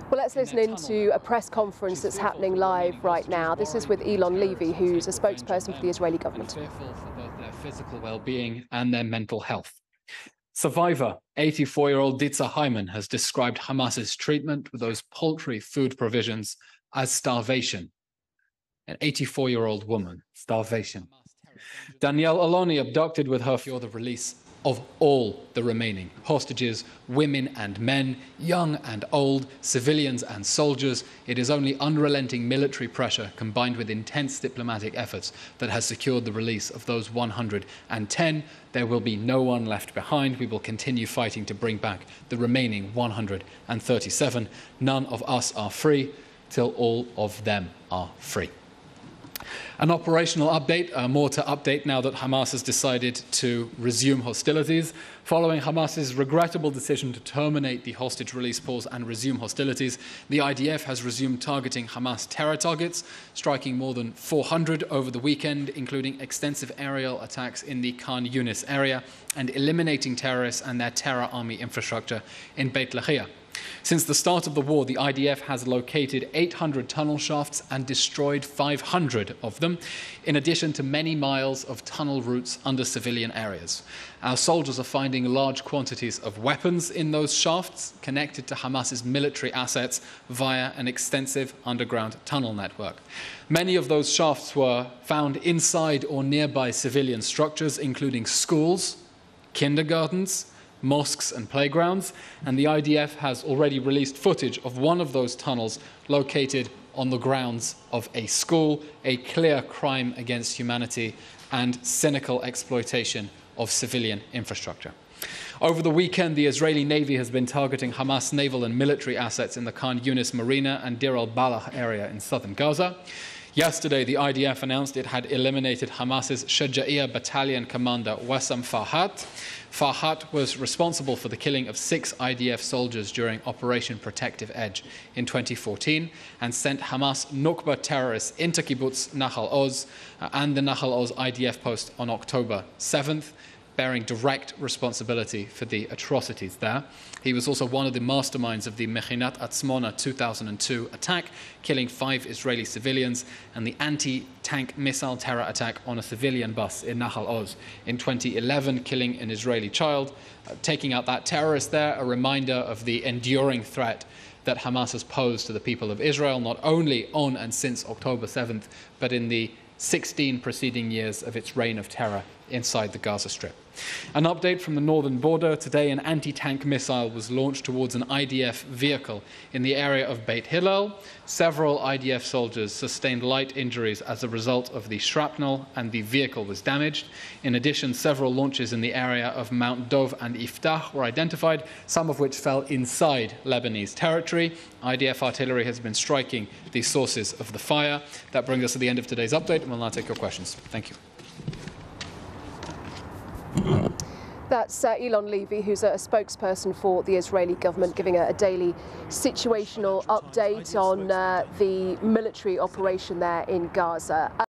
Well, let's listen into a press conference that's happening live right now. This is with Eylon Levy, who's a spokesperson for the Israeli government. Fearful for both their physical well-being and their mental health. Survivor, 84-year-old Ditza Hyman, has described Hamas's treatment with those paltry food provisions as starvation. An 84-year-old woman, starvation. Danielle Aloni abducted with her for the release of all the remaining hostages, women and men, young and old, civilians and soldiers. It is only unrelenting military pressure combined with intense diplomatic efforts that has secured the release of those 110. There will be no one left behind. We will continue fighting to bring back the remaining 137. None of us are free till all of them are free. An operational update, more to update now that Hamas has decided to resume hostilities. Following Hamas's regrettable decision to terminate the hostage release pause and resume hostilities, the IDF has resumed targeting Hamas terror targets, striking more than 400 over the weekend, including extensive aerial attacks in the Khan Yunis area and eliminating terrorists and their terror army infrastructure in Beit Lahia. Since the start of the war, the IDF has located 800 tunnel shafts and destroyed 500 of them, in addition to many miles of tunnel routes under civilian areas. Our soldiers are finding large quantities of weapons in those shafts connected to Hamas's military assets via an extensive underground tunnel network. Many of those shafts were found inside or nearby civilian structures, including schools, kindergartens, mosques and playgrounds, and the IDF has already released footage of one of those tunnels located on the grounds of a school, a clear crime against humanity and cynical exploitation of civilian infrastructure. Over the weekend, the Israeli Navy has been targeting Hamas naval and military assets in the Khan Yunis Marina and Deir al-Balah area in southern Gaza. Yesterday, the IDF announced it had eliminated Hamas's Shaja'iyya battalion commander Wassam Farhat. Farhat was responsible for the killing of 6 IDF soldiers during Operation Protective Edge in 2014 and sent Hamas Nukba terrorists into kibbutz Nahal Oz and the Nahal Oz IDF post on October 7th, bearing direct responsibility for the atrocities there. He was also one of the masterminds of the Mechinat Atzmona 2002 attack, killing 5 Israeli civilians, and the anti-tank missile terror attack on a civilian bus in Nahal Oz in 2011, killing an Israeli child. Taking out that terrorist there, a reminder of the enduring threat that Hamas has posed to the people of Israel, not only on and since October 7th, but in the 16 preceding years of its reign of terror inside the Gaza Strip. An update from the northern border. Today, an anti-tank missile was launched towards an IDF vehicle in the area of Beit Hillel. Several IDF soldiers sustained light injuries as a result of the shrapnel, and the vehicle was damaged. In addition, several launches in the area of Mount Dov and Iftah were identified, some of which fell inside Lebanese territory. IDF artillery has been striking the sources of the fire. That brings us to the end of today's update, and we'll now take your questions. Thank you. That's Eylon Levy, who's a spokesperson for the Israeli government, giving a daily situational update on the military operation there in Gaza.